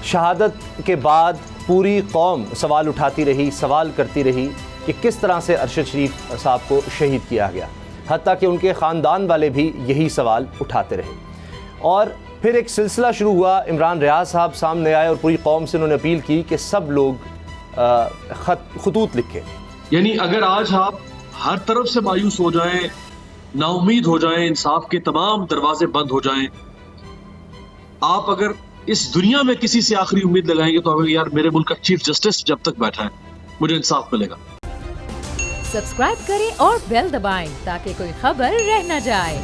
शहादत के बाद पूरी कौम सवाल उठाती रही, सवाल करती रही कि किस तरह से अरशद शरीफ साहब को शहीद किया गया। हत्ता कि उनके ख़ानदान वाले भी यही सवाल उठाते रहे। और फिर एक सिलसिला शुरू हुआ। इमरान रियाज साहब सामने आए और पूरी कौम से उन्होंने अपील की कि सब लोग खतूत लिखें। यानी अगर आज आप हर तरफ से मायूस हो जाएं, नाउमीद हो जाएं, इंसाफ के तमाम दरवाजे बंद हो जाएं, आप अगर इस दुनिया में किसी से आखिरी उम्मीद लगाएंगे तो अगर यार मेरे मुल्क का चीफ जस्टिस जब तक बैठा है मुझे इंसाफ मिलेगा। सब्सक्राइब करें और बेल दबाएं ताकि कोई खबर रह न जाए।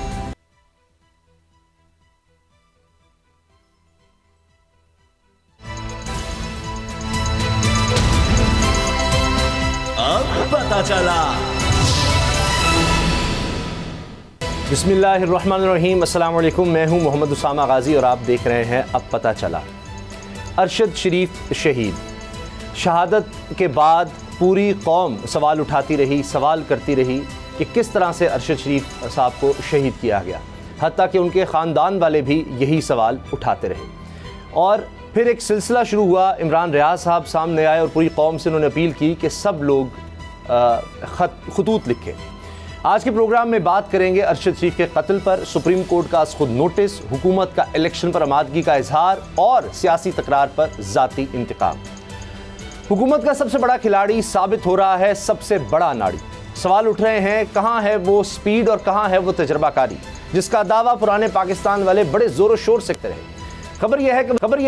अब पता चला। बिस्मिल्लाहिर्रहमानिर्रहीम, अस्सलाम वालेकुम। मैं हूं मोहम्मद उसामा गाजी और आप देख रहे हैं अब पता चला। अरशद शरीफ शहीद। शहादत के बाद पूरी कौम सवाल उठाती रही, सवाल करती रही कि किस तरह से अरशद शरीफ साहब को शहीद किया गया। हत्ता कि उनके ख़ानदान वाले भी यही सवाल उठाते रहे। और फिर एक सिलसिला शुरू हुआ। इमरान रियाज साहब सामने आए और पूरी कौम से उन्होंने अपील की कि सब लोग खतूत लिखें। आज के प्रोग्राम में बात करेंगे अरशद शरीफ के कत्ल पर, सुप्रीम कोर्ट का खुद नोटिस, हुकूमत का इलेक्शन पर आमादगी का इजहार और सियासी तकरार पर ज़ाती इंतकाम। हुकूमत का सबसे बड़ा खिलाड़ी साबित हो रहा है सबसे बड़ा नाड़ी। सवाल उठ रहे हैं कहाँ है वो स्पीड और कहाँ है वो तजर्बाकारी जिसका दावा पुराने पाकिस्तान वाले बड़े ज़ोर शोर से करते रहे। खबर यह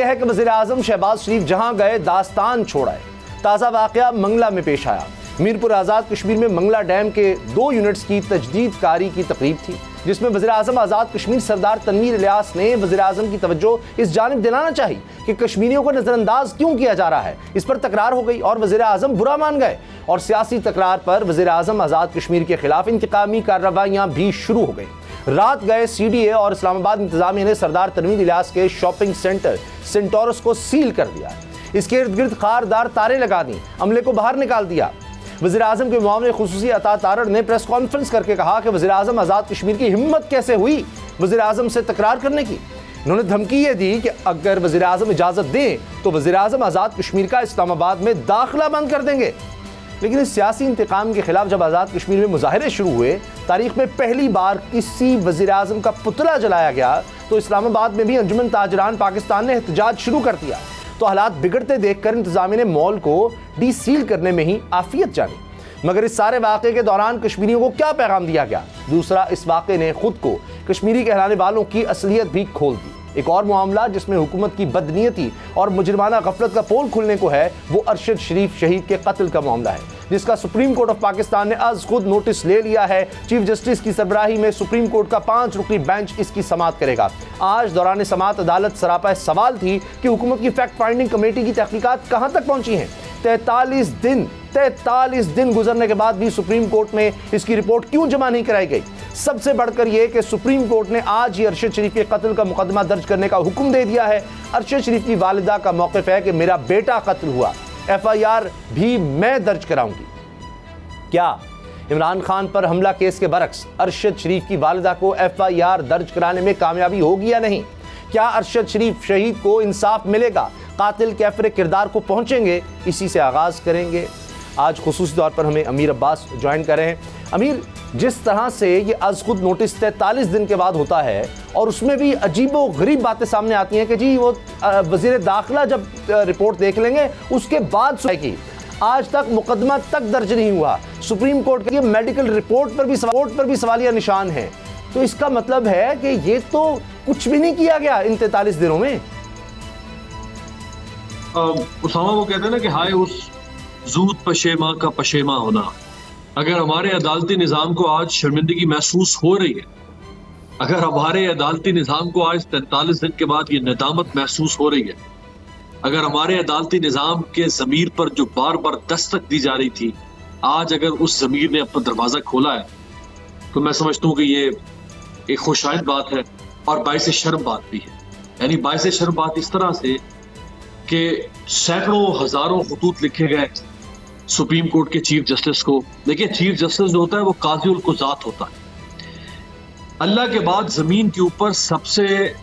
है कि वज़ीर आज़म शहबाज शरीफ जहाँ गए दास्तान छोड़ आए। ताज़ा वाक़या मंगला में पेश आया। मीरपुर आज़ाद कश्मीर में मंगला डैम के 2 यूनिट्स की तजदीद कारी की तकरीब थी जिसमें वज़ीर आज़म आज़ाद कश्मीर सरदार तनवीर इलियास ने वज़ीर आज़म की तवज्जो इस जानिब दिलाना चाहिए कि कश्मीरियों को नज़रअंदाज क्यों किया जा रहा है। इस पर तकरार हो गई और वज़ीर आज़म बुरा मान गए और सियासी तकरार पर वज़ीर आज़म आज़ाद कश्मीर के खिलाफ इंतकामी कार्रवाइयाँ भी शुरू हो गई। रात गए CDA और इस्लामाबाद इंतजामिया ने सरदार तनवीर इलियास के शॉपिंग सेंटर सेंटोरस को सील कर दिया। इसके इर्द गिर्द खारदार तारे लगा दी, अमले को बाहर निकाल दिया। वज़ीर आज़म के मामले खुसूसी अता तारड़ ने प्रेस कॉन्फ्रेंस करके कहा कि वज़ीर आज़म आज़ाद कश्मीर की हिम्मत कैसे हुई वज़ीर आज़म से तकरार करने की। इन्होंने धमकी ये दी कि अगर वज़ीर आज़म इजाज़त दें तो वज़ीर आज़म आज़ाद कश्मीर का इस्लामाबाद में दाखिला बंद कर देंगे। लेकिन इस सियासी इंतकाम के खिलाफ जब आज़ाद कश्मीर में मुजाहरे शुरू हुए, तारीख में पहली बार किसी वज़ीर आज़म का पुतला जलाया गया तो इस्लामाबाद में भी अंजुमन ताजरान पाकिस्तान ने एहतजाज शुरू कर दिया। तो हालात बिगड़ते देखकर इंतजामिया ने मॉल को डीसील करने में ही आफियत जानी। मगर इस सारे वाक़े के दौरान कश्मीरियों को क्या पैगाम दिया गया? दूसरा, इस वाक़े ने खुद को कश्मीरी कहलाने वालों की असलियत भी खोल दी। एक और मामला जिसमें हुकूमत की बदनीयती और मुजरिमाना गफलत का पोल खुलने को है वो अरशद शरीफ शहीद के कत्ल का मामला है जिसका सुप्रीम कोर्ट ऑफ पाकिस्तान ने आज खुद नोटिस ले लिया है। चीफ जस्टिस की सरबराही में सुप्रीम कोर्ट का 5 रुकनी बेंच इसकी समाअत करेगा। आज दौरान समाअत अदालत सरापा सवाल थी कि हुकूमत की फैक्ट फाइंडिंग कमेटी की तहकीकात कहाँ तक पहुंची हैं। 43 दिन गुजरने के बाद भी सुप्रीम कोर्ट में इसकी रिपोर्ट क्यों जमा नहीं कराई गई। सबसे बढ़कर यह कि सुप्रीम कोर्ट ने आज ही अरशद शरीफ के कत्ल का मुकदमा दर्ज करने का हुक्म दे दिया है। अरशद शरीफ की वालिदा का मौक़िफ़ है कि मेरा बेटा कत्ल हुआ, FIR भी मैं दर्ज कराऊंगी। क्या इमरान खान पर हमला केस के बरक्स अरशद शरीफ की वालिदा को FIR दर्ज कराने में कामयाबी होगी या नहीं? क्या अरशद शरीफ शहीद को इंसाफ मिलेगा? कातिल कैफरे किरदार को पहुंचेंगे? इसी से आगाज़ करेंगे। आज खुसूसी तौर पर हमें अमीर अब्बास ज्वाइन कर रहे हैं। अमीर, जिस तरह से ये आज खुद नोटिस 43 दिन के बाद होता है और उसमें भी अजीबो गरीब बातें सामने आती हैं कि जी वो वज़ीर दाखिला जब रिपोर्ट देख लेंगे उसके बाद की आज तक मुकदमा तक दर्ज नहीं हुआ। सुप्रीम कोर्ट की मेडिकल रिपोर्ट पर भी सवालिया निशान है। तो इसका मतलब है कि ये तो कुछ भी नहीं किया गया इन 43 दिनों में। उसामा वो कहते हैं ना कि हाय उस जूद पशेमा का पशेमा होना। अगर हमारे अदालती निज़ाम को आज शर्मिंदगी महसूस हो रही है, अगर हमारे अदालती निज़ाम को आज 43 दिन के बाद ये नदामत महसूस हो रही है, अगर हमारे अदालती निज़ाम के ज़मीर पर जो बार बार दस्तक दी जा रही थी आज अगर उस ज़मीर ने अपना दरवाज़ा खोला है तो मैं समझता हूँ कि ये एक खुशाइद बात है और बाइस शर्म बात भी है। यानी बाइस शर्म बात इस तरह से कि सैकड़ों हजारों खतूत लिखे गए सुप्रीम कोर्ट के चीफ जस्टिस को। देखिए, चीफ जस्टिस जो होता है वो काजी उल कुज़ात होता है। अल्लाह के बाद जमीन के ऊपर सबसे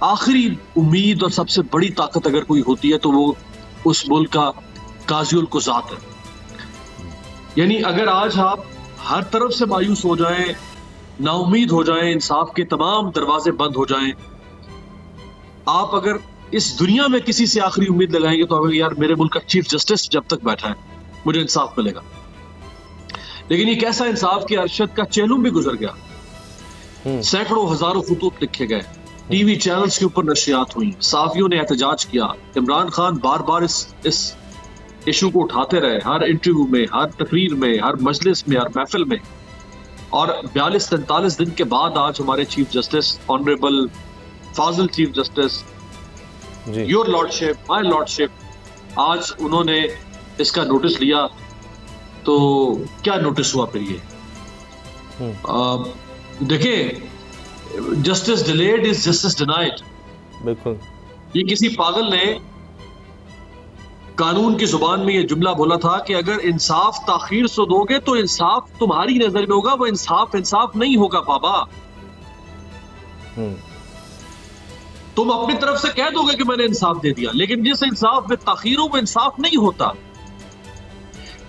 आखिरी उम्मीद और सबसे बड़ी ताकत अगर कोई होती है तो वो उस मुल्क का काज़ियुल कुज़ात है। यानी अगर आज आप हर तरफ से मायूस हो जाएं, नाउमीद हो जाएं, इंसाफ के तमाम दरवाजे बंद हो जाएं, आप अगर इस दुनिया में किसी से आखिरी उम्मीद लगाएंगे तो अगर यार मेरे मुल्क का चीफ जस्टिस जब तक बैठा है मुझे इंसाफ मिलेगा, लेकिन ये कैसा इंसाफ कि अरशद का चेहलुम भी गुजर गया, सैकड़ों हजारों खुतूत लिखे गए, टीवी चैनल्स के ऊपर नशरियात हुई, सहाफियों ने एहतजाज किया, इमरान खान बार बार इस इशू को उठाते रहे, हर इंटरव्यू में, हर तकरीर में, हर मजलिस में, हर महफिल में, और 42-43 दिन के बाद आज हमारे chief justice honourable Fazil chief justice, your lordship, my lordship, आज उन्होंने इसका नोटिस लिया। तो क्या नोटिस हुआ फिर ये? देखिए, justice delayed is justice denied. बिल्कुल, ये किसी पागल ने कानून की जुबान में ये जुमला बोला था कि अगर इंसाफ ताखीर से दोगे तो इंसाफ तुम्हारी नजर में होगा, वो इंसाफ नहीं होगा बाबा। तुम अपनी तरफ से कह दोगे कि मैंने इंसाफ दे दिया, लेकिन जिस इंसाफ में ताखीर हो वो इंसाफ नहीं होता,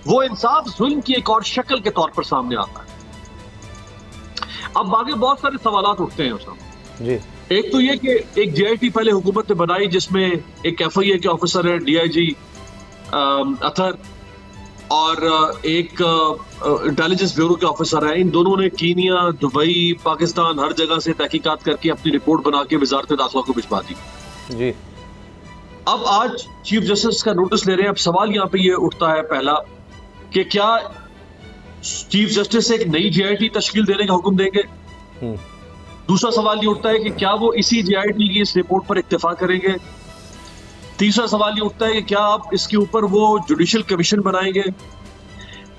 वो इंसाफ जुल्म की एक और शक्ल के तौर पर सामने आता है। अब आगे बहुत सारे सवालात उठते हैं उसमें जी। एक तो ये कि एक JIT पहले हुकूमत ने बनाई जिसमें एक FIA के ऑफिसर है DIG अतर और एक इंटेलिजेंस ब्यूरो के ऑफिसर है। इन दोनों ने कीनिया, दुबई, पाकिस्तान हर जगह से तहकीकात करके अपनी रिपोर्ट बना के वजारत दाखिला को भिजवा दी जी। अब आज चीफ जस्टिस का नोटिस ले रहे हैं। अब सवाल यहाँ पे ये उठता है पहला कि क्या चीफ जस्टिस एक नई JIT तश्कील देने का हुक्म देंगे? दूसरा सवाल ये उठता है कि क्या वो इसी JIT की इस रिपोर्ट पर इत्तेफाक करेंगे? तीसरा सवाल ये उठता है कि क्या आप इसके ऊपर वो जुडिशल कमीशन बनाएंगे?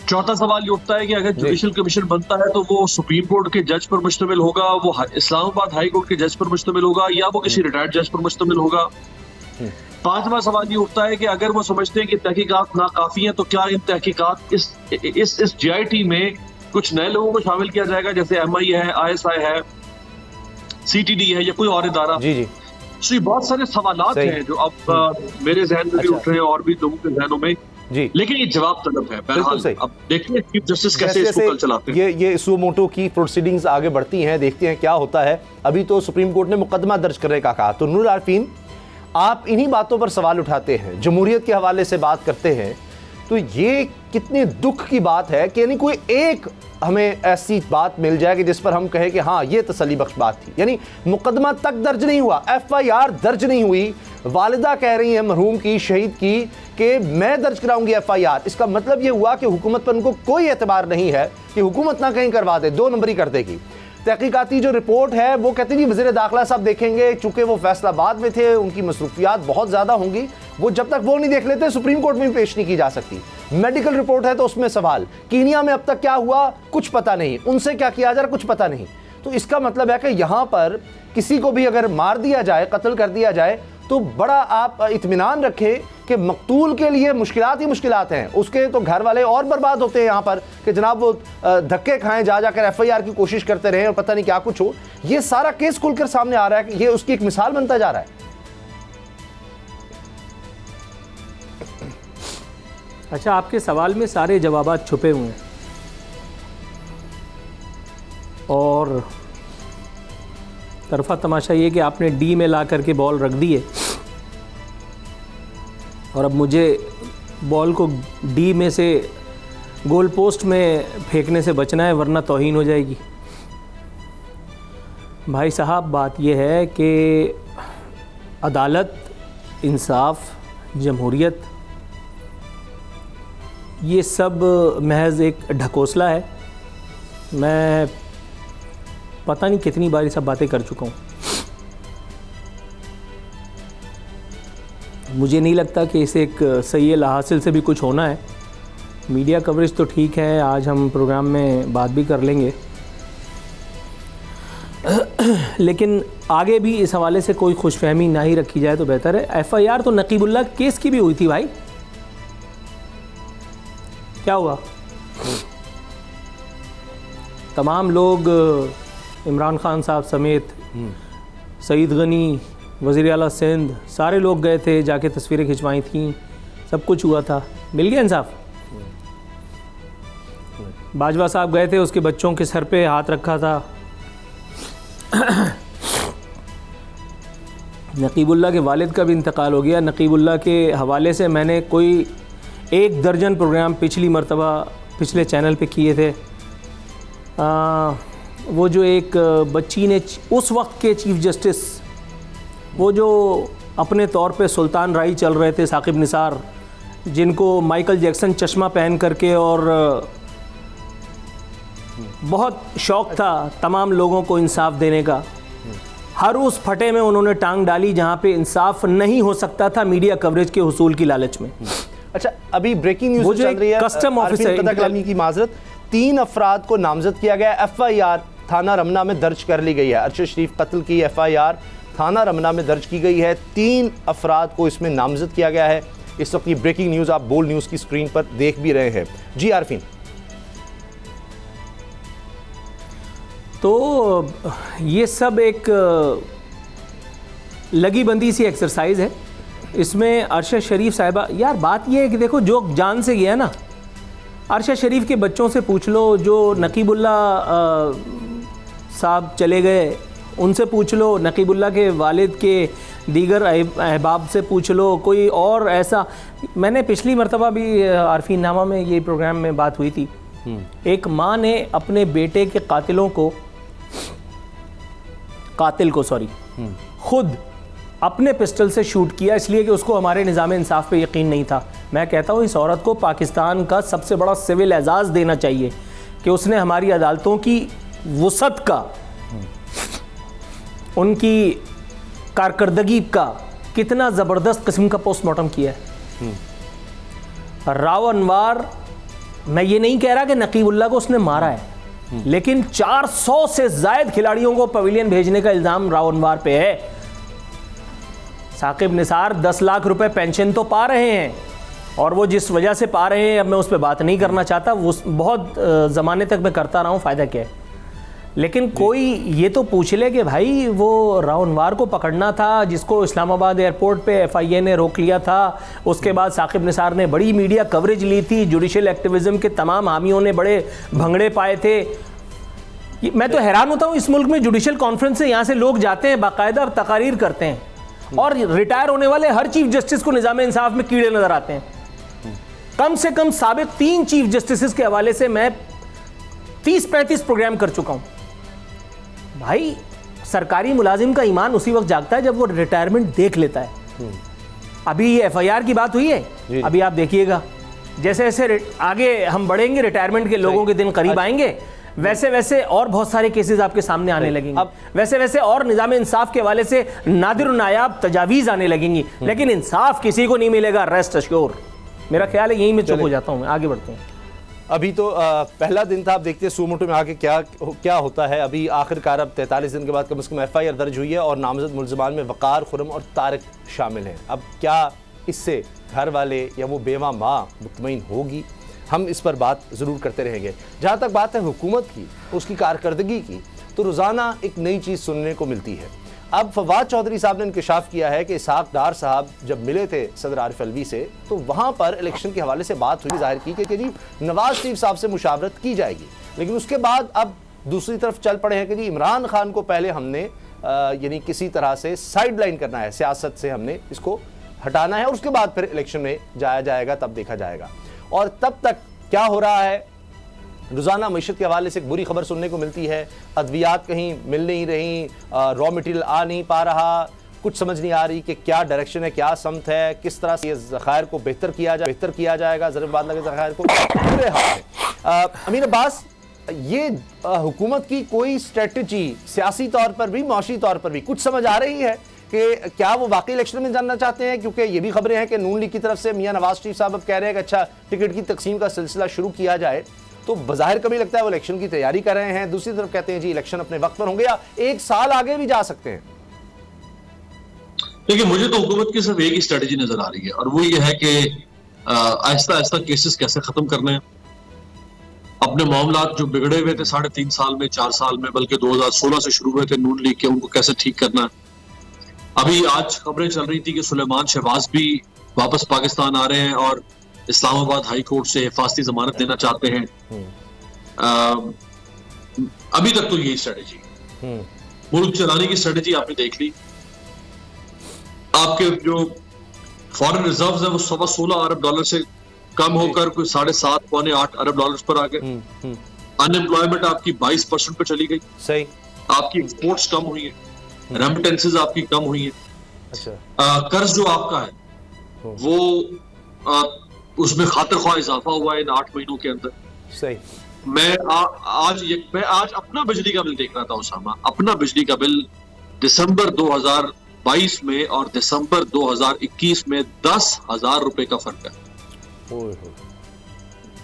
चौथा सवाल ये उठता है कि अगर जुडिशल कमीशन बनता है तो वो सुप्रीम कोर्ट के जज पर मुश्तमिल होगा, वो इस्लामाबाद हाई कोर्ट के जज पर मुश्तमिल होगा, या वो किसी रिटायर्ड जज पर मुश्तमिल होगा? पांचवा सवाल ये उठता है कि अगर वो समझते हैं कि तहकीकात नाकाफी है तो क्या इन तहकीकात इस JIT में कुछ नए लोगों को शामिल किया जाएगा, जैसे MI है, ISI है, CTD है या कोई और इदारा? जी जी। तो ये बहुत सारे सवालात हैं जो अब मेरे जहन में भी उठ रहे हैं और भी लोगों के जहनों में जी, लेकिन ये जवाब तलब है। बहरहाल अब देखते हैं चीफ जस्टिस कैसे इसको कल चलाते हैं। ये सुओ मोटो की प्रोसीडिंग्स आगे बढ़ती हैं, देखते हैं क्या होता है। अभी तो सुप्रीम कोर्ट ने मुकदमा दर्ज करने का कहा। तो नूर आरफीन, आप इन्हीं बातों पर सवाल उठाते हैं, जमहूरियत के हवाले से बात करते हैं, तो ये कितने दुख की बात है कि यानी कोई एक हमें ऐसी बात मिल जाए कि जिस पर हम कहें कि हाँ ये तसल्ली बख्श बात थी। यानी मुकदमा तक दर्ज नहीं हुआ, FIR दर्ज नहीं हुई, वालिदा कह रही है मरहूम की, शहीद की, कि मैं दर्ज कराऊंगी FIR। इसका मतलब ये हुआ कि हुकूमत पर उनको कोई एतबार नहीं है कि हुकूमत ना कहीं करवा दे, 2 नंबरी कर देगी। तहकीकाती जो रिपोर्ट है वो कहते हैं जी वज़ीर दाखिला साहब देखेंगे, चूंकि वो फैसलाबाद में थे, उनकी मसरूफियात बहुत ज़्यादा होंगी, वो जब तक वो नहीं देख लेते सुप्रीम कोर्ट में भी पेश नहीं की जा सकती। मेडिकल रिपोर्ट है तो उसमें सवाल, कीनिया में अब तक क्या हुआ कुछ पता नहीं, उनसे क्या किया जा रहा कुछ पता नहीं। तो इसका मतलब है कि यहाँ पर किसी को भी अगर मार दिया जाए, कत्ल कर दिया जाए, तो बड़ा आप इत्मीनान रखें कि मकतूल के लिए मुश्किलात ही मुश्किलात हैं, उसके तो घर वाले और बर्बाद होते हैं यहाँ पर कि जनाब वो धक्के खाएं, जा जाकर FIR की कोशिश करते रहें और पता नहीं क्या कुछ हो। ये सारा केस खुलकर सामने आ रहा है कि ये उसकी एक मिसाल बनता जा रहा है। अच्छा, आपके सवाल में सारे जवाबात छुपे हुए हैं और तरफा तमाशा ये कि आपने D में ला करके बॉल रख दी है और अब मुझे बॉल को D में से गोल पोस्ट में फेंकने से बचना है, वरना तौहीन हो जाएगी। भाई साहब, बात यह है कि अदालत, इंसाफ, जमहूरियत, ये सब महज एक ढकोसला है। मैं पता नहीं कितनी बार ये सब बातें कर चुका हूँ। मुझे नहीं लगता कि इसे एक सही हासिल से भी कुछ होना है। मीडिया कवरेज तो ठीक है, आज हम प्रोग्राम में बात भी कर लेंगे, लेकिन आगे भी इस हवाले से कोई खुशफहमी ना ही रखी जाए तो बेहतर है। FIR तो नकीबुल्लाह केस की भी हुई थी भाई, क्या हुआ? तमाम लोग, इमरान खान साहब समेत, सईद गनी, वज़ीर आला सिंध, सारे लोग गए थे, जाके तस्वीरें खिंचवाई थी, सब कुछ हुआ था, मिल गया इंसाफ। बाजवा साहब गए थे, उसके बच्चों के सर पे हाथ रखा था। नकीबुल्ला के वालिद का भी इंतकाल हो गया। नकीबुल्ला के हवाले से मैंने कोई 1 दर्जन प्रोग्राम पिछली मरतबा पिछले चैनल पे किए थे। वो जो एक बच्ची ने उस वक्त के चीफ़ जस्टिस, वो जो अपने तौर पे सुल्तान राई चल रहे थे, साकिब निसार, जिनको माइकल जैक्सन चश्मा पहन करके, और बहुत शौक़ था तमाम लोगों को इंसाफ देने का, हर उस फटे में उन्होंने टांग डाली जहां पे इंसाफ नहीं हो सकता था मीडिया कवरेज के हुसूल की लालच में। अच्छा, अभी ब्रेकिंग न्यूज़ चल रही है, कस्टम ऑफिसर की माजरत, 3 अफराद को नामजद किया गया। FIR थाना रमना में दर्ज कर ली गई है। अरशद शरीफ कत्ल की FIR थाना रमना में दर्ज की गई है। 3 अफराद को इसमें नामजद किया गया है। इस वक्त की ब्रेकिंग न्यूज़ आप बोल्ड न्यूज़ की स्क्रीन पर देख भी रहे हैं। जी आरफीन। तो ये सब एक लगी बंदी सी एक्सरसाइज है। इसमें अरशद शरीफ साहिबा, यार बात ये है कि देखो, जो जान से गया ना, अरशद शरीफ के बच्चों से पूछ लो, जो नकीबुल्ला साहब चले गए उनसे पूछ लो, नकीबुल्ला के वालिद के दीगर अहबाब से पूछ लो, कोई और ऐसा। मैंने पिछली मरतबा भी आरफीन नामा में ये प्रोग्राम में बात हुई थी। एक माँ ने अपने बेटे के कातिल को खुद अपने पिस्टल से शूट किया, इसलिए कि उसको हमारे निज़ाम इंसाफ पे यकीन नहीं था। मैं कहता हूँ इस औरत को पाकिस्तान का सबसे बड़ा सिविल एजाज़ देना चाहिए कि उसने हमारी अदालतों की वुसअत का, उनकी कारकर्दगी का कितना ज़बरदस्त किस्म का पोस्टमार्टम किया है। राव अनवार, मैं ये नहीं कह रहा कि नकीबुल्ला को उसने मारा है, लेकिन 400 से ज़ायद खिलाड़ियों को पवेलियन भेजने का इल्ज़ाम राव अनवार पे है। साकिब निसार 10 लाख रुपए पेंशन तो पा रहे हैं, और वो जिस वजह से पा रहे हैं, अब मैं उस पर बात नहीं करना चाहता, वो बहुत ज़माने तक मैं करता रहा हूँ, फ़ायदा क्या है। लेकिन कोई ये तो पूछ ले कि भाई वो राव अनवार को पकड़ना था, जिसको इस्लामाबाद एयरपोर्ट पे FIA ने रोक लिया था। उसके बाद साकिब निसार ने बड़ी मीडिया कवरेज ली थी, जुडिशल एक्टिविज़म के तमाम हामियों ने बड़े भंगड़े पाए थे। मैं तो हैरान होता हूँ, इस मुल्क में जुडिशल कॉन्फ्रेंस से यहाँ से लोग जाते हैं, बाकायदा तकारीर करते हैं, और रिटायर होने वाले हर चीफ जस्टिस को निज़ाम इंसाफ में कीड़े नज़र आते हैं। कम से कम साबिक 3 चीफ जस्टिस के हवाले से मैं 30-35 प्रोग्राम कर चुका हूँ। भाई, सरकारी मुलाजिम का ईमान उसी वक्त जागता है जब वो रिटायरमेंट देख लेता है। अभी ये FIR की बात हुई है, अभी आप देखिएगा, जैसे जैसे आगे हम बढ़ेंगे, रिटायरमेंट के लोगों के दिन करीब आएंगे, वैसे वैसे और बहुत सारे केसेस आपके सामने आने लगेंगे। अब वैसे वैसे और निज़ाम इंसाफ के हवाले से नादिर नायाब तजावीज़ आने लगेंगी, लेकिन इंसाफ किसी को नहीं मिलेगा, रेस्ट अश्योर। मेरा ख्याल है यहीं में चुप हो जाता हूँ मैं, आगे बढ़ते हैं। अभी तो पहला दिन था, अब देखते हैं सूमोटो में आगे क्या होता है। अभी आखिरकार अब 43 दिन के बाद कम से कम FIR दर्ज हुई है, और नामजद मुल्ज़िमान में वक़ार, खुरम और तारिक शामिल हैं। अब क्या इससे घर वाले या वो बेवा माँ मुतमईन होगी, हम इस पर बात ज़रूर करते रहेंगे। जहाँ तक बात है हुकूमत की, उसकी कारकर्दगी की, तो रोज़ाना एक नई चीज़ सुनने को मिलती है। अब फवाद चौधरी साहब ने इंकशाफ किया है कि इसहाक डार साहब जब मिले थे सदर आरिफ अलवी से, तो वहाँ पर इलेक्शन के हवाले से बात हुई, जाहिर की कि जी नवाज शरीफ साहब से मुशावरत की जाएगी। लेकिन उसके बाद अब दूसरी तरफ चल पड़े हैं कि जी इमरान खान को पहले हमने यानी किसी तरह से साइड लाइन करना है, सियासत से हमने इसको हटाना है, और उसके बाद फिर इलेक्शन में जाया जाएगा, तब देखा जाएगा। और तब तक क्या हो रहा है, रोज़ाना मईशत के हवाले से एक बुरी खबर सुनने को मिलती है। अद्वियात कहीं मिल नहीं रही, रॉ मटेरियल आ नहीं पा रहा, कुछ समझ नहीं आ रही कि क्या डायरेक्शन है, क्या समत है, किस तरह से ये ज़खायर को बेहतर किया जाएगा, ज़रूरत लगे ज़खायर को। बुरे हाल है। अमीर अब्बास, ये हुकूमत की कोई स्ट्रेटजी सियासी तौर पर भी, माशी तौर पर भी कुछ समझ आ रही है कि क्या वो वाकई इलेक्शन में जानना चाहते हैं? क्योंकि ये भी खबरें हैं कि नून लीग की तरफ से मियां नवाज शरीफ साहब अब कह रहे हैं कि अच्छा टिकट की तकसीम का सिलसिला शुरू किया जाए, तो बज़ाहिर कभी लगता है वो इलेक्शन की तैयारी कर रहे हैं, दूसरी तरफ कहते हैं जी इलेक्शन अपने वक्त पर होंगे या 1 साल आगे भी जा सकते हैं। देखिए, मुझे तो हुकूमत की सिर्फ एक ही स्ट्रेटजी नजर आ रही है, और वो ये है कि आहिस्ता आहिस्ता केसेस कैसे खत्म करने हैं, अपने मामलात जो बिगड़े हुए थे 3.5 साल में, 4 साल में, बल्कि 2016 से शुरू हुए थे नून लीग के, उनको कैसे ठीक करना है। अभी आज खबरें चल रही थी कि सुलेमान शहबाज भी वापस पाकिस्तान आ रहे हैं और इस्लामाबाद हाई कोर्ट से हिफाजती जमानत देना चाहते हैं। अभी तक तो यही स्ट्रेटेजी, मुल्क चलाने की स्ट्रेटेजी आपने देख ली। आपके जो फॉरेन रिजर्व्स है वो $16 अरब से कम होकर कोई 7.5 पौने 8 अरब डॉलर्स पर आ गए। अनएम्प्लॉयमेंट आपकी 22% पर चली गई। सही। आपकी एक्सपोर्ट्स कम हुई है, रेमिटेंसेस आपकी कम हुई है। अच्छा। कर्ज जो आपका है वो उसमें खातिर ख्वाह इजाफा हुआ है इन 8 महीनों के अंदर। सही। मैं आज अपना बिजली का बिल देख रहा था उसामा, अपना बिजली का बिल दिसंबर 2022 में और दिसंबर 2021 में 10,000 रुपए का फर्क है।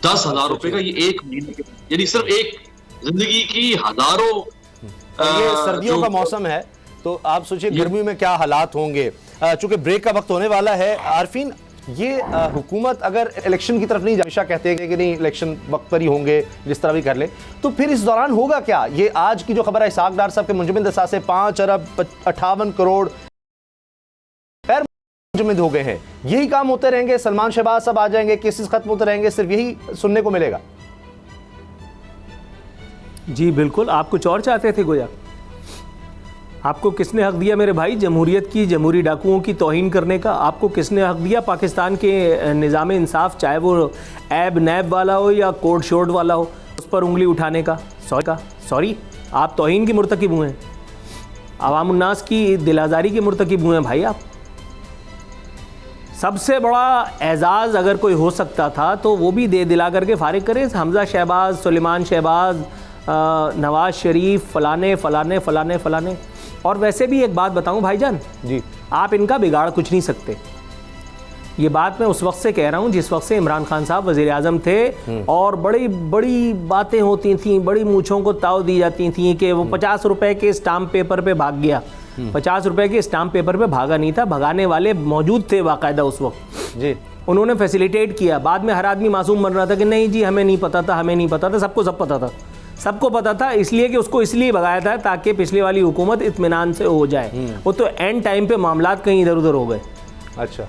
10,000 रुपए का, ये एक महीने के, यानी सिर्फ एक जिंदगी की हजारों। ये सर्दियों का मौसम है तो आप सोचिए गर्मी में क्या हालात होंगे। चूंकि ब्रेक का वक्त होने वाला है, आरफीन ये हुकूमत अगर इलेक्शन की तरफ नहीं, हमेशा कहते हैं कि नहीं इलेक्शन वक्त पर ही होंगे, जिस तरह भी कर ले, तो फिर इस दौरान होगा क्या? ये आज की जो खबर है इसहाक डार साहब के मुंजमद असासे 5 अरब 58 करोड़ गैर मुंजमद हो गए हैं। यही काम होते रहेंगे, सलमान शहबाज साहब आ जाएंगे, केसेस खत्म होते रहेंगे, सिर्फ यही सुनने को मिलेगा? जी बिल्कुल। आप कुछ और चाहते थे गोया? आपको किसने हक दिया मेरे भाई जमहूरियत की, जमहूरी डाकुओं की तौहीन करने का? आपको किसने हक दिया पाकिस्तान के निज़ाम इंसाफ, चाहे वो ऐब नैब वाला हो या कोर्ट शोर्ट वाला हो, उस पर उंगली उठाने का? सॉरी, आप तौहीन की मुर्तकिब हुए हैं, अवामुन्नास की दिल आज़ारी के मुर्तकिब हुए हैं भाई आप। सबसे बड़ा एजाज़ अगर कोई हो सकता था तो वो भी दे दिला करके फारिग करे। हमज़ा शहबाज, सुलेमान शहबाज, नवाज शरीफ, फलाने फलाने फलाने फलाने। और वैसे भी एक बात बताऊं भाईजान जी, आप इनका बिगाड़ कुछ नहीं सकते। ये बात मैं उस वक्त से कह रहा हूं जिस वक्त से इमरान खान साहब वज़ीर आज़म थे और बड़ी बड़ी बातें होती थीं, बड़ी मूँछों को ताव दी जाती थी कि वो 50 रुपए के स्टाम्प पेपर पे भाग गया। 50 रुपए के स्टाम्प पेपर पे भागा नहीं था, भगाने वाले मौजूद थे बाकायदा उस वक्त जी। उन्होंने फैसिलिटेट किया। बाद में हर आदमी मासूम बन रहा था कि नहीं जी हमें नहीं पता था, हमें नहीं पता था। सबको सब पता था, सबको पता था, इसलिए कि उसको इसलिए भगाया था ताकि पिछली वाली हुकूमत इत्मीनान से हो जाए। वो तो एंड टाइम पे मामलात कहीं इधर उधर हो गए। अच्छा,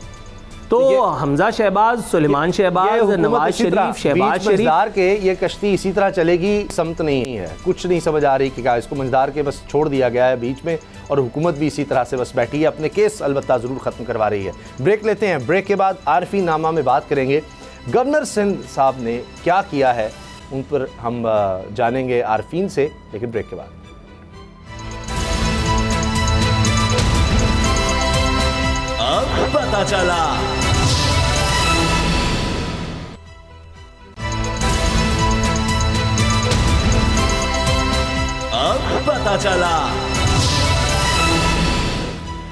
तो हमजा शहबाज, सुलेमान शहबाज, नवाज शरीफ, शहबाज शरीफ अब पता चला। अब पता चला।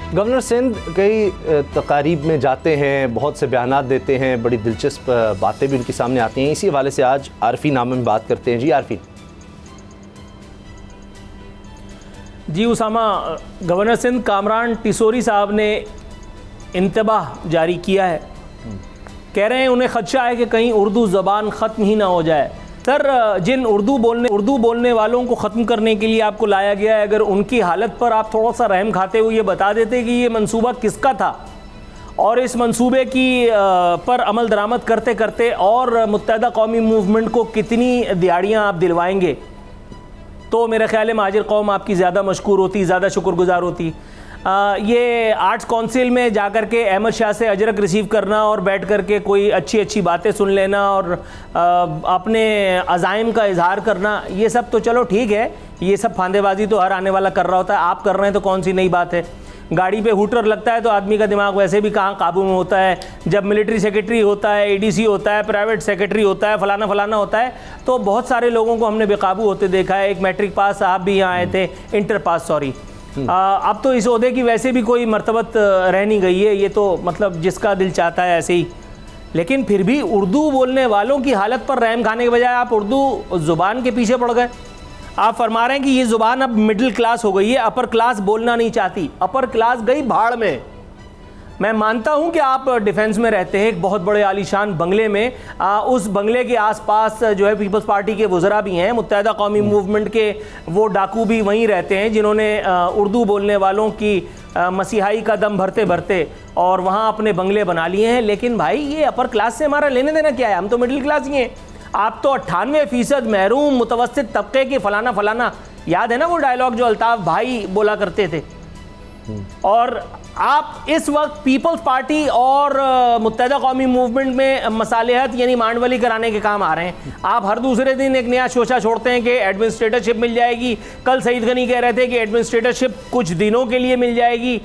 गवर्नर सिंध कई तकारीब में जाते हैं, बहुत से बयानात देते हैं, बड़ी दिलचस्प बातें भी उनके सामने आती हैं। इसी हवाले से आज आरफी नामे में बात करते हैं। जी आरफी। जी उसामा, गवर्नर सिंध कामरान टिसोरी साहब ने इंतबाह जारी किया है। कह रहे हैं उन्हें खदशा है कि कहीं उर्दू ज़बान ख़त्म ही ना हो जाए। सर, जिन उर्दू बोलने वालों को ख़त्म करने के लिए आपको लाया गया है, अगर उनकी हालत पर आप थोड़ा सा रहम खाते हुए ये बता देते कि ये मंसूबा किसका था और इस मंसूबे की पर अमल दरामद करते करते और मुत्तहदा कौमी मूवमेंट को कितनी दिहाड़ियाँ आप दिलवाएंगे, तो मेरा ख्याल है महाजिर कौम आपकी ज़्यादा मशकूर होती, ज़्यादा शुक्रगुजार होती। ये आर्ट्स काउंसिल में जाकर के अहमद शाह से अजरक रिसीव करना और बैठ कर के कोई अच्छी अच्छी बातें सुन लेना और अपने अज़ाइम का इजहार करना, ये सब तो चलो ठीक है, ये सब फांदेबाजी तो हर आने वाला कर रहा होता है। आप कर रहे हैं तो कौन सी नई बात है। गाड़ी पे हूटर लगता है तो आदमी का दिमाग वैसे भी कहाँ काबू में होता है। जब मिलिट्री सेक्रेटरी होता है, एडीसी होता है, प्राइवेट सेक्रेटरी होता है, फलाना फलाना होता है, तो बहुत सारे लोगों को हमने बेकाबू होते देखा है। एक मैट्रिक पास साहब भी यहाँ आए थे, इंटर पास सॉरी। अब तो इस ओहदे की वैसे भी कोई मर्तबत रह नहीं गई है, ये तो मतलब जिसका दिल चाहता है ऐसे ही। लेकिन फिर भी उर्दू बोलने वालों की हालत पर रहम खाने के बजाय आप उर्दू ज़ुबान के पीछे पड़ गए। आप फरमा रहे हैं कि ये ज़ुबान अब मिडिल क्लास हो गई है, अपर क्लास बोलना नहीं चाहती। अपर क्लास गई भाड़ में। मैं मानता हूं कि आप डिफेंस में रहते हैं एक बहुत बड़े आलीशान बंगले में, उस बंगले के आसपास जो है पीपल्स पार्टी के वज़रा भी हैं, मुत्तहिदा कौमी मूवमेंट के वो डाकू भी वहीं रहते हैं जिन्होंने उर्दू बोलने वालों की मसीहाई का दम भरते भरते और वहाँ अपने बंगले बना लिए हैं। लेकिन भाई ये अपर क्लास से हमारा लेने देना क्या है, हम तो मिडिल क्लास ही हैं। आप तो 98% महरूम मुतवस्सित तबके के फलाना फलाना, याद है ना वो डायलॉग जो अल्ताफ़ भाई बोला करते थे। और आप इस वक्त पीपल्स पार्टी और मुत्तहिदा कौमी मूवमेंट में मसालेहत यानी मांडवली कराने के काम आ रहे हैं। आप हर दूसरे दिन एक नया शोशा छोड़ते हैं कि एडमिनिस्ट्रेटरशिप मिल जाएगी। कल सईद गनी कह रहे थे कि एडमिनिस्ट्रेटरशिप कुछ दिनों के लिए मिल जाएगी।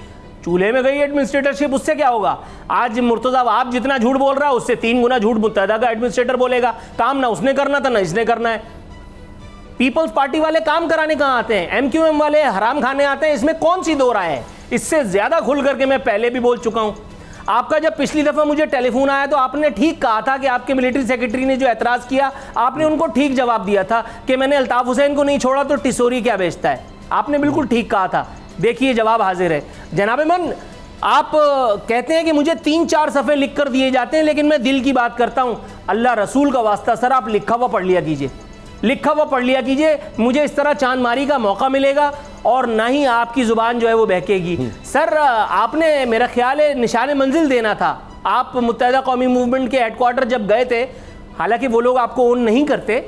चूल्हे में गई एडमिनिस्ट्रेटरशिप, उससे क्या होगा? आज मुर्तज़ा आप जितना झूठ बोल रहा है उससे 3 गुना झूठ मुत्तहिदा का एडमिनिस्ट्रेटर बोलेगा। काम ना उसने करना था ना इसने करना है। पीपल्स पार्टी वाले काम कराने कहाँ आते हैं, MQM वाले हराम खाने आते हैं, इसमें कौन सी दो राय है? इससे ज़्यादा खुल करके मैं पहले भी बोल चुका हूँ। आपका जब पिछली दफ़ा मुझे टेलीफोन आया तो आपने ठीक कहा था कि आपके मिलिट्री सेक्रेटरी ने जो एतराज़ किया आपने उनको ठीक जवाब दिया था कि मैंने अल्ताफ़ हुसैन को नहीं छोड़ा तो टिसोरी क्या बेचता है। आपने बिल्कुल ठीक कहा था। देखिए जवाब हाजिर है। जनाब मन, आप कहते हैं कि मुझे 3-4 सफ़े लिख कर दिए जाते हैं, लेकिन मैं दिल की बात करता हूँ। अल्लाह रसूल का वास्ता सर आप लिखा हुआ पढ़ लिया कीजिए, लिखा हुआ पढ़ लिया कीजिए। मुझे इस तरह चांद मारी का मौका मिलेगा और ना ही आपकी ज़ुबान जो है वो बहकेगी। सर आपने मेरा ख्याल है निशान मंजिल देना था। आप मुत्तहिदा कौमी मूवमेंट के हेडक्वार्टर जब गए थे, हालांकि वो लोग आपको ओन नहीं करते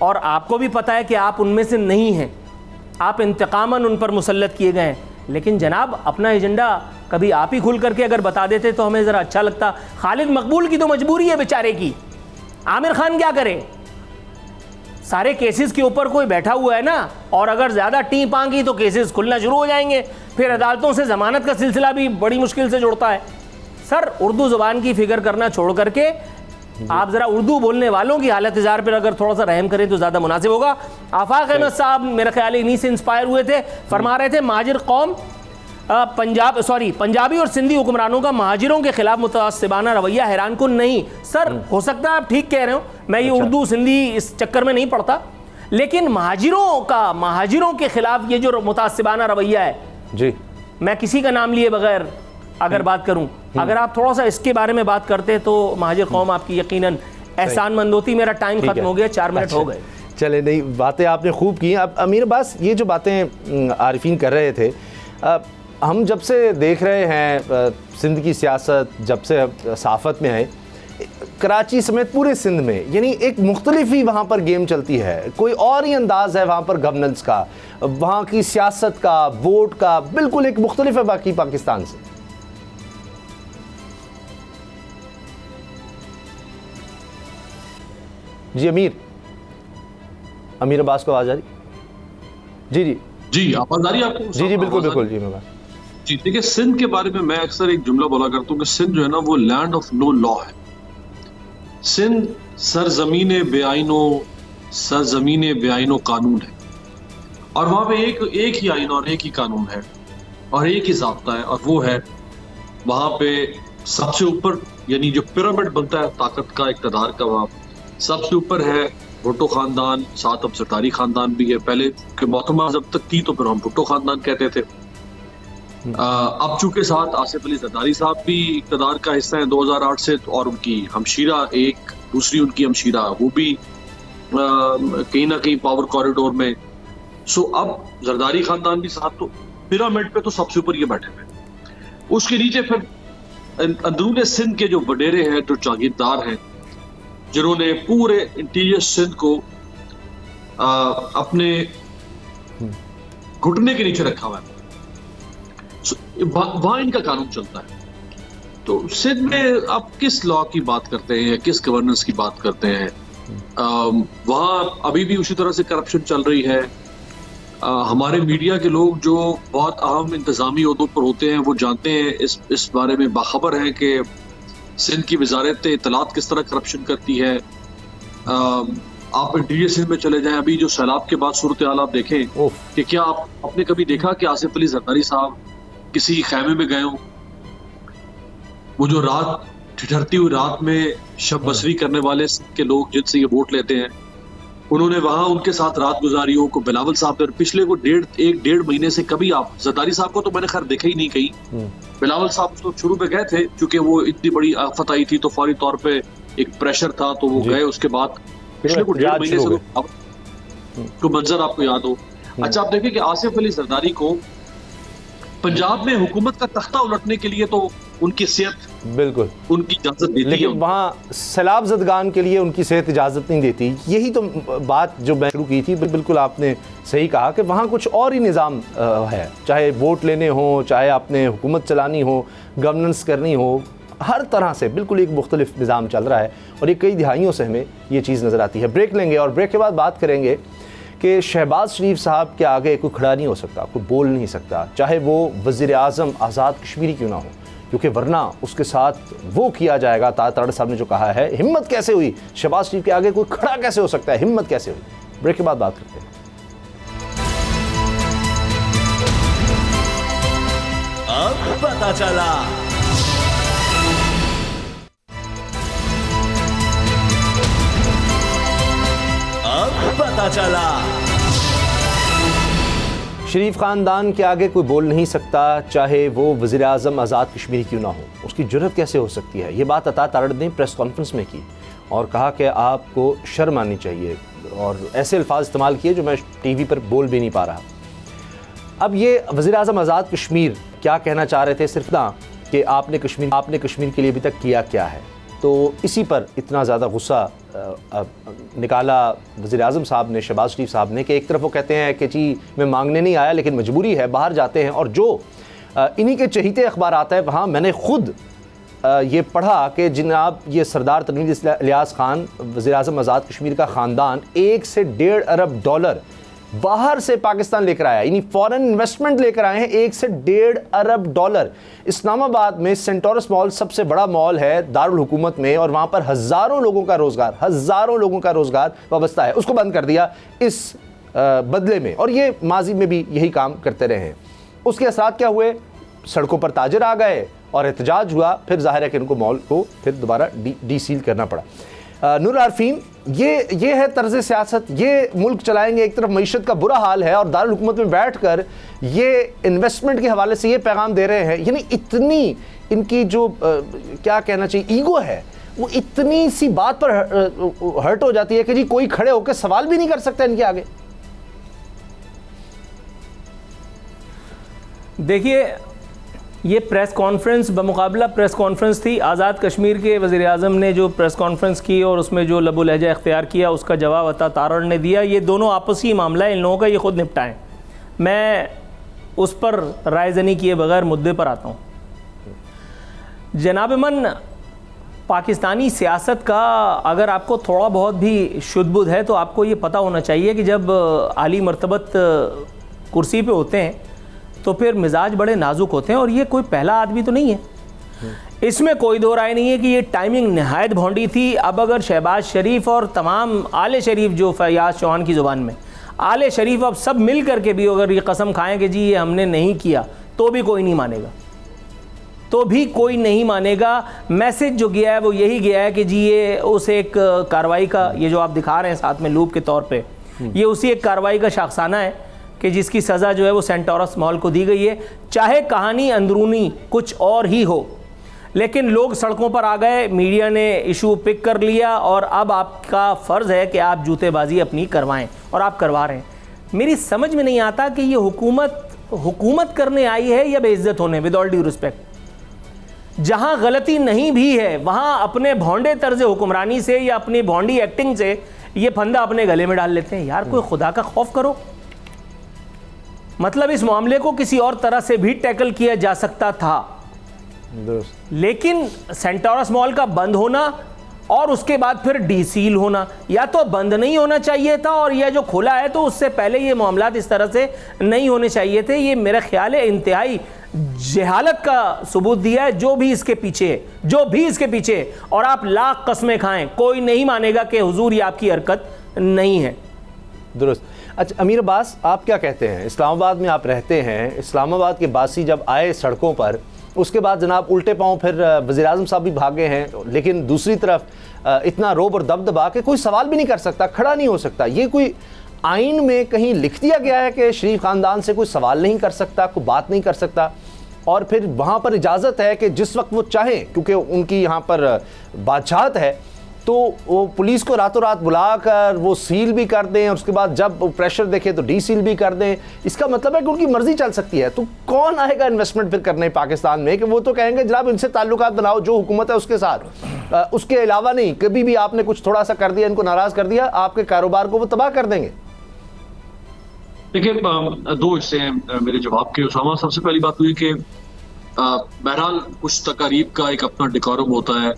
और आपको भी पता है कि आप उनमें से नहीं हैं, आप इंतकामन उन पर मुसल्लत किए गए हैं। लेकिन जनाब अपना एजेंडा कभी आप ही खुल करके अगर बता देते तो हमें ज़रा अच्छा लगता। खालिद मकबूल की तो मजबूरी है बेचारे की, आमिर खान क्या करे? सारे केसेस के ऊपर कोई बैठा हुआ है ना, और अगर ज़्यादा टी पांगी तो केसेस खुलना शुरू हो जाएंगे, फिर अदालतों से ज़मानत का सिलसिला भी बड़ी मुश्किल से जुड़ता है। सर उर्दू ज़ुबान की फ़िक्र करना छोड़ करके आप ज़रा उर्दू बोलने वालों की हालत इज़ार पर अगर थोड़ा सा रहम करें तो ज़्यादा मुनासिब होगा। आफाक अहमद साहब मेरा ख्याल इन्हीं से इंस्पायर हुए थे, फरमा रहे थे महाजिर कौम पंजाबी और सिंधी हुक्मरानों का महाजिरों के खिलाफ मुतअस्सिबाना रवैया हैरान कुन नहीं। सर हो सकता है आप ठीक कह रहे हो, मैं ये उर्दू सिंधी इस चक्कर में नहीं पढ़ता, लेकिन महाजिरों के खिलाफ ये जो मुतअस्सिबाना रवैया है जी, मैं किसी का नाम लिए बगैर अगर बात करूं, अगर आप थोड़ा सा इसके बारे में बात करते तो महाजिर कौम आपकी यकीनन एहसानमंद होती। मेरा टाइम खत्म हो गया, 4 मिनट हो गए। चले, नहीं बातें आपने खूब की। अब अमीर अब्बास, ये जो बातें आरिफीन कर रहे थे, हम जब से देख रहे हैं सिंध की सियासत, जब से सहाफ़त में है, कराची समेत पूरे सिंध में, यानी एक मुख्तलिफ ही वहाँ पर गेम चलती है। कोई और ही अंदाज़ है वहाँ पर गवर्नेंस का, वहाँ की सियासत का, वोट का, बिल्कुल एक मुख्तलिफ है बाकी पाकिस्तान से। जी अमीर अब्बास को आवाज़ आ रही? जी आवाज़ आ रही है आपको? जी बिल्कुल बिल्कुल जी। मैं जी देखिए, सिंध के बारे में मैं अक्सर एक जुमला बोला करता हूँ कि सिंध जो है ना वो लैंड ऑफ नो लॉ है। सिंध सरजमीन बेआइनो कानून है, और वहां पे एक ही आइन और एक ही कानून है और एक ही ज़ाब्ता है, और वो है वहां पे सबसे ऊपर, यानी जो पिरामिड बनता है ताकत का, इक़्तिदार का, वहां सबसे ऊपर है भुट्टो खानदान, साथ अब सरदारी खानदान भी है। पहले के मोहतरमा जब तक थी तो फिर हम भुट्टो खानदान कहते थे। अब चूंकि साथ आसिफ अली जरदारी साहब भी इक़्तिदार का हिस्सा है 2008 से, और उनकी हमशीरा दूसरी उनकी हमशीरा वो भी कहीं ना कहीं पावर कॉरिडोर में। सो अब जरदारी खानदान भी साथ, तो पिरामिड पे तो सबसे ऊपर ये बैठे हुए। उसके नीचे फिर अंदरून सिंध के जो वडेरे हैं, जो जागीरदार हैं, जिन्होंने पूरे इंटीरियर सिंध को अपने घुटने के नीचे रखा हुआ है, वहां इनका कानून चलता है। तो सिंध में आप किस लॉ की बात करते हैं, किस गवर्नेंस की बात करते हैं? वहां अभी भी उसी तरह से करप्शन चल रही है। हमारे मीडिया के लोग जो बहुत अहम इंतजामी ओहदों पर होते हैं वो जानते हैं, इस बारे में बाखबर हैं कि सिंध की वजारत इत्तलात किस तरह करप्शन करती है। आप इंटीरियर सिंध में चले जाएं, अभी जो सैलाब के बाद सूरत हाल आप देखें कि क्या आपने कभी देखा कि आसिफ अली जरदारी साहब किसी खैमे में गए हों? वो जो रात ठिठुरती हुई रात में शब बसरी करने वाले के लोग जिनसे ये वोट लेते हैं, उन्होंने वहां उनके साथ रात गुजारी हो, को बिलावल साहब ने पिछले को एक डेढ़ महीने से कभी आप जरदारी साहब को तो मैंने खैर देखा ही नहीं कहीं। बिलावल साहब तो शुरू में गए थे क्योंकि वो इतनी बड़ी आफत आई थी तो फौरी तौर पे एक प्रेशर था तो वो गए। उसके बाद पिछले को डेढ़ महीने से तो मंजर आपको याद हो। अच्छा, आप देखें कि आसिफ अली जरदारी को पंजाब में हुकूमत का तख्ता उलटने के लिए तो उनकी सेहत बिल्कुल उनकी इजाजत देती है, लेकिन वहाँ सैलाब ज़दगान के लिए उनकी सेहत इजाज़त नहीं देती। यही तो बात जो मैं शुरू की थी, बिल्कुल आपने सही कहा कि वहाँ कुछ और ही निज़ाम है, चाहे वोट लेने हो, चाहे आपने हुकूमत चलानी हो, गवर्नेंस करनी हो, हर तरह से बिल्कुल एक मुख्तलिफ निज़ाम चल रहा है और ये कई दिहाइयों से हमें ये चीज़ नज़र आती है। ब्रेक लेंगे और ब्रेक के बाद बात करेंगे कि शहबाज शरीफ साहब के आगे कोई खड़ा नहीं हो सकता, कोई बोल नहीं सकता, चाहे वो वज़ीर आज़म आज़ाद कश्मीरी क्यों ना हो, क्योंकि वरना उसके साथ वो किया जाएगा। तारड़ साहब ने जो कहा है, हिम्मत कैसे हुई, शहबाज शरीफ के आगे कोई खड़ा कैसे हो सकता है, हिम्मत कैसे हुई। ब्रेक के बाद बात करते हैं। अब पता चला। अब पता चला। शरीफ ख़ानदान के आगे कोई बोल नहीं सकता, चाहे वो वज़ीर आज़म आज़ाद कश्मीरी क्यों ना हो। उसकी जुर्रत कैसे हो सकती है? ये बात अता तारड़ ने प्रेस कॉन्फ्रेंस में की और कहा कि आपको शर्म आनी चाहिए, और ऐसे अल्फाज इस्तेमाल किए जो मैं टीवी पर बोल भी नहीं पा रहा। अब ये वज़ीर आज़म आज़ाद कश्मीर क्या कहना चाह रहे थे, सिर्फ ना कि आपने कश्मीर के लिए अभी तक किया क्या है, तो इसी पर इतना ज़्यादा गुस्सा निकाला वज़ीर आज़म साहब ने, शहबाज शरीफ साहब ने, कि एक तरफ वो कहते हैं कि जी मैं मांगने नहीं आया लेकिन मजबूरी है, बाहर जाते हैं। और जो इन्हीं के चहीते अखबार आता है, वहाँ मैंने ख़ुद ये पढ़ा कि जनाब ये सरदार तनवीर इलियास खान वज़ीर आज़म आज़ाद कश्मीर का ख़ानदान 1 से 1.5 अरब डॉलर बाहर से पाकिस्तान लेकर आया, यानी फॉरेन इन्वेस्टमेंट लेकर आए हैं 1 से 1.5 अरब डॉलर। इस्लामाबाद में सेंटोरस मॉल सबसे बड़ा मॉल है दारुल हुकूमत में, और वहाँ पर हज़ारों लोगों का रोज़गार वाबस्ता है, उसको बंद कर दिया इस बदले में, और ये माजी में भी यही काम करते रहे हैं। उसके असरात क्या हुए? सड़कों पर ताजर आ गए और एहतजाज हुआ, फिर जाहिर है कि इनको मॉल को फिर दोबारा डीसील करना पड़ा। नूर आरफीन, ये है तर्ज़ सियासत, ये मुल्क चलाएंगे। एक तरफ मईशत का बुरा हाल है और दारुल हुकूमत में बैठकर ये इन्वेस्टमेंट के हवाले से ये पैगाम दे रहे हैं, यानी इतनी इनकी जो क्या कहना चाहिए ईगो है, वो इतनी सी बात पर हर्ट हो जाती है कि जी कोई खड़े होकर सवाल भी नहीं कर सकता इनके आगे। देखिए, ये प्रेस कॉन्फ्रेंस बमुकाबला प्रेस कॉन्फ्रेंस थी। आज़ाद कश्मीर के वज़ीर आज़म ने जो प्रेस कॉन्फ्रेंस की और उसमें जो लबो लहजा इख्तियार किया, उसका जवाब अता तारड़ ने दिया। ये दोनों आपसी मामला है, इन लोगों का, ये ख़ुद निपटाएं। मैं उस पर रायज़नी किए बगैर मुद्दे पर आता हूँ। जनाब मन, पाकिस्तानी सियासत का अगर आपको थोड़ा बहुत भी शुद्ध है तो आपको ये पता होना चाहिए कि जब आली मर्तबत कुर्सी पे होते हैं तो फिर मिजाज बड़े नाजुक होते हैं, और ये कोई पहला आदमी तो नहीं है, इसमें कोई दो राय नहीं है कि ये टाइमिंग नहायत भोंडी थी। अब अगर शहबाज शरीफ और तमाम आले शरीफ, जो फयाज चौहान की ज़ुबान में आले शरीफ, अब सब मिल करके भी अगर ये कसम खाएं कि जी ये हमने नहीं किया, तो भी कोई नहीं मानेगा। मैसेज जो गया है वो यही गया है कि जी ये उस एक कार्रवाई का, ये जो आप दिखा रहे हैं साथ में लूप के तौर पे, ये उसी एक कार्रवाई का शाखसाना है कि जिसकी सज़ा जो है वो सेंटोरस मॉल को दी गई है। चाहे कहानी अंदरूनी कुछ और ही हो, लेकिन लोग सड़कों पर आ गए, मीडिया ने इशू पिक कर लिया, और अब आपका फ़र्ज़ है कि आप जूतेबाजी अपनी करवाएं, और आप करवा रहे हैं। मेरी समझ में नहीं आता कि ये हुकूमत करने आई है या बेइज्जत होने, विद ऑल ड्यू रिस्पेक्ट। जहाँ गलती नहीं भी है वहाँ अपने भोंडे तर्ज हुक्मरानी से या अपनी भोंडी एक्टिंग से ये फंदा अपने गले में डाल लेते हैं। यार, कोई खुदा का खौफ करो। मतलब इस मामले को किसी और तरह से भी टैकल किया जा सकता था, लेकिन सेंटोरस मॉल का बंद होना और उसके बाद फिर डीसील होना, या तो बंद नहीं होना चाहिए था, और यह जो खुला है तो उससे पहले ये मामलात इस तरह से नहीं होने चाहिए थे। ये मेरा ख्याल है इंतहाई जहालत का सबूत दिया है जो भी इसके पीछे है, और आप लाख कस्में खाएं, कोई नहीं मानेगा कि हुजूर ये आपकी हरकत नहीं है। दुरुस्त। अच्छा अमीर अब्बास, आप क्या कहते हैं? इस्लामाबाद में आप रहते हैं, इस्लामाबाद के बासी जब आए सड़कों पर उसके बाद जनाब उल्टे पांव फिर वज़ीर आज़म साहब भी भागे हैं, लेकिन दूसरी तरफ इतना रोब और दबदबा के कोई सवाल भी नहीं कर सकता, खड़ा नहीं हो सकता। ये कोई आइन में कहीं लिख दिया गया है कि शरीफ ख़ानदान से कोई सवाल नहीं कर सकता, कोई बात नहीं कर सकता, और फिर वहाँ पर इजाज़त है कि जिस वक्त वो चाहें, क्योंकि उनकी यहाँ पर बादशाहत है, तो वो पुलिस को रातों रात बुलाकर वो सील भी कर दें, और उसके बाद जब प्रेशर देखे तो डी सील भी कर दें। इसका मतलब है कि उनकी मर्जी चल सकती है। तो कौन आएगा इन्वेस्टमेंट फिर करने पाकिस्तान में, कि वो तो कहेंगे जनाब इनसे ताल्लुकात बनाओ, जो हुकूमत है उसके साथ, उसके अलावा नहीं। कभी भी आपने कुछ थोड़ा सा कर दिया, इनको नाराज़ कर दिया, आपके कारोबार को वो तबाह कर देंगे। देखिए, दो हिस्से हैं मेरे जवाब के उसामा। सबसे पहली बात हुई कि बहरहाल कुछ तकारीब का एक अपना डेकोरम होता है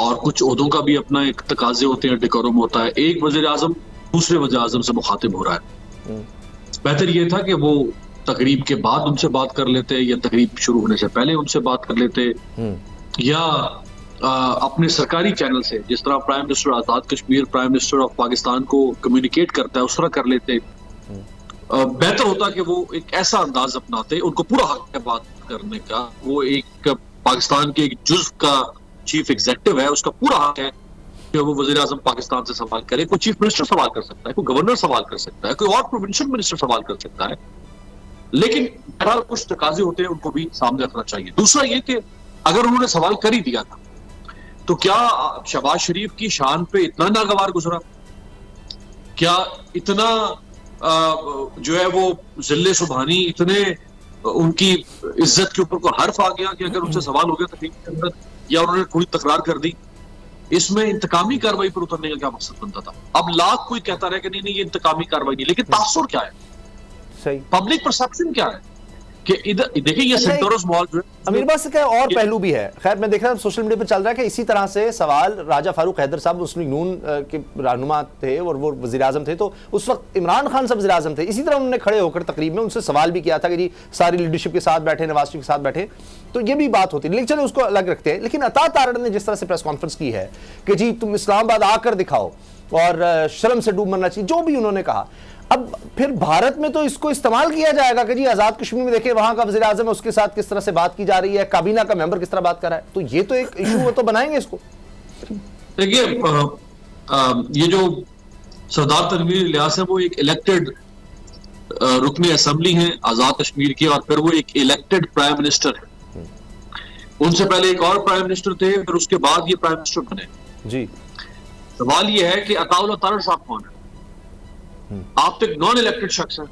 और कुछ ओहदों का भी अपना एक तकाजे होते हैं, डेकोरम होता है। एक वज़ीर आज़म दूसरे वज़ीर आज़म से मुखातिब हो रहा है, बेहतर ये था कि वो तकरीब के बाद उनसे बात कर लेते, या तकरीब शुरू होने से पहले उनसे बात कर लेते, या अपने सरकारी चैनल से, जिस तरह prime minister Azad Kashmir prime minister of Pakistan को कम्युनिकेट करता है, उस तरह कर लेते। बेहतर होता कि वो एक ऐसा अंदाज अपनाते, उनको पूरा हक है बात करने का। वो एक पाकिस्तान के एक जुज़्व का चीफ एग्जीक्यूटिव है, उसका पूरा हक है कि वो वज़ीर आज़म पाकिस्तान से सवाल करे। कोई चीफ मिनिस्टर सवाल कर सकता है, कोई गवर्नर सवाल कर सकता है, कोई और प्रोविंशियल मिनिस्टर सवाल कर सकता है, लेकिन बहरहाल कुछ तकाजे होते हैं, उनको भी सामने रखना चाहिए। दूसरा ये कि अगर उन्होंने सवाल कर ही दिया था, तो क्या शहबाज शरीफ की शान पे इतना नागवार गुजरा, क्या इतना जो है वो जिले सुबहानी, इतने उनकी इज्जत के ऊपर कोई हर्फ आ गया कि अगर उनसे सवाल हो गया तकरीब के अंदर, या उन्होंने थोड़ी तकरार कर दी, इसमें इंतकामी कार्रवाई पर उतरने का क्या मकसद बनता था? अब लाख कोई कहता रहे कि नहीं नहीं ये इंतकामी कार्रवाई नहीं, लेकिन तासुर क्या है, सही पब्लिक परसेप्शन क्या है कि इधर देखिए ये सेंटोरस मॉल जो है अमीर बस का और पहलू भी है। खैर मैं देख रहा हूँ सोशल मीडिया पर चल रहा है कि इसी तरह से सवाल राजा फारूक हैदर साहब मुस्लिम नून के रहनुमा थे और वो वज़ीर आज़म थे, तो उस वक्त इमरान खान साहब वज़ीर आज़म थे, इसी तरह उन्होंने खड़े होकर तकरीब में उनसे सवाल भी किया था कि जी सारी लीडरशिप के साथ बैठे, नवाज शरीफ के साथ बैठे, तो ये भी बात होती है। लेकिन चलो उसको अलग रखते हैं। लेकिन अता तारड़ ने जिस तरह से प्रेस कॉन्फ्रेंस की है कि जी तुम इस्लामाबाद आकर दिखाओ और शर्म से डूब मरना चाहिए, जो भी उन्होंने कहा, अब फिर भारत में तो इसको इस्तेमाल किया जाएगा कि जी आज़ाद कश्मीर में देखिए वहां का वज़ीर आज़म है, उसके साथ किस तरह से बात की जा रही है, काबीना का मेंबर किस तरह बात कर रहा है, तो ये तो एक इशू वो तो बनाएंगे इसको। देखिए ये जो सरदार तनवीर इलियास है वो एक इलेक्टेड रुकने असेंबली हैं आज़ाद कश्मीर के, और फिर वो एक इलेक्टेड प्राइम मिनिस्टर है। उनसे पहले एक और प्राइम मिनिस्टर थे, फिर उसके बाद ये प्राइम मिनिस्टर बने जी। सवाल ये है कि अताउल्लाह तारड़ साहब कौन है? आप तो एक नॉन इलेक्टेड शख्स है,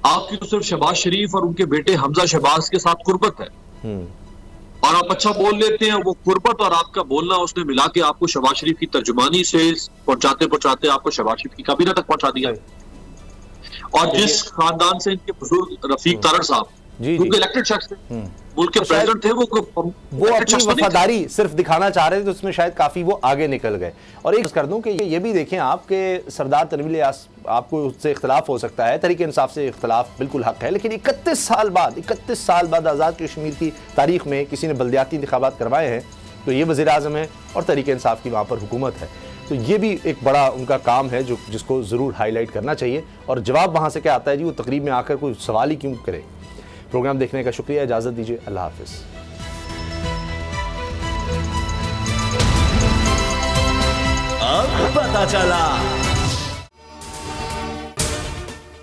आपकी तो सिर्फ शहबाज शरीफ और उनके बेटे हमजा शहबाज के साथ कुर्बत है, और आप अच्छा बोल लेते हैं। वो कुर्बत और आपका बोलना उसने मिला के आपको शहबाज शरीफ की तर्जुमानी से पहुंचाते पहुंचाते आपको शहबाज शरीफ की काबीना तक पहुंचा दिया। और जिस खानदान से इनके बुजुर्ग रफीक तारड़ साहब क्योंकि इलेक्टेड शख्स थे, मुल्क के प्रेसिडेंट थे, वो अपनी वफादारी सिर्फ दिखाना चाह रहे थे, तो उसमें शायद काफी वो आगे निकल गए। और एक कर दूं कि ये भी देखें आप कि सरदार तनवीर इलियास, आपको उससे इख्तलाफ हो सकता है, तहरीक इंसाफ से इख्तलाफ बिल्कुल हक है, लेकिन 31 साल बाद आज़ाद कश्मीर की तारीख में किसी ने बल्दियाती इंतखाबात करवाए हैं, तो ये वज़ीर आज़म है और तहरीक इंसाफ की वहाँ पर हुकूमत है। तो ये भी एक बड़ा उनका काम है जो जिसको ज़रूर हाईलाइट करना चाहिए। और जवाब वहाँ से क्या आता है जी, वो तकरीब में आकर कोई सवाल ही क्यों करे। प्रोग्राम देखने का शुक्रिया, इजाज़त दीजिए, अल्लाह हाफिज़। अब पता चला।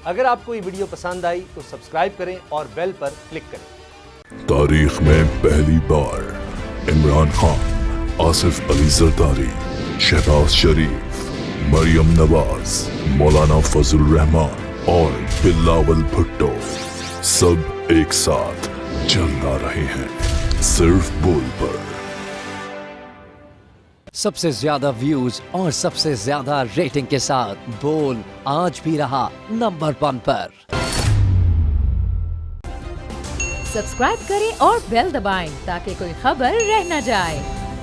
अगर आपको ये वीडियो पसंद आई तो सब्सक्राइब करें और बेल पर क्लिक करें। तारीख में पहली बार इमरान खान, आसिफ अली जरदारी, शहबाज शरीफ, मरियम नवाज, मौलाना फजल रहमान और बिलावल भुट्टो सब एक साथ चलना रहे हैं सिर्फ बोल पर। सबसे ज्यादा व्यूज और सबसे ज्यादा रेटिंग के साथ बोल आज भी रहा नंबर 1 पर। सब्सक्राइब करें और बेल दबाएं ताकि कोई खबर रह न जाए।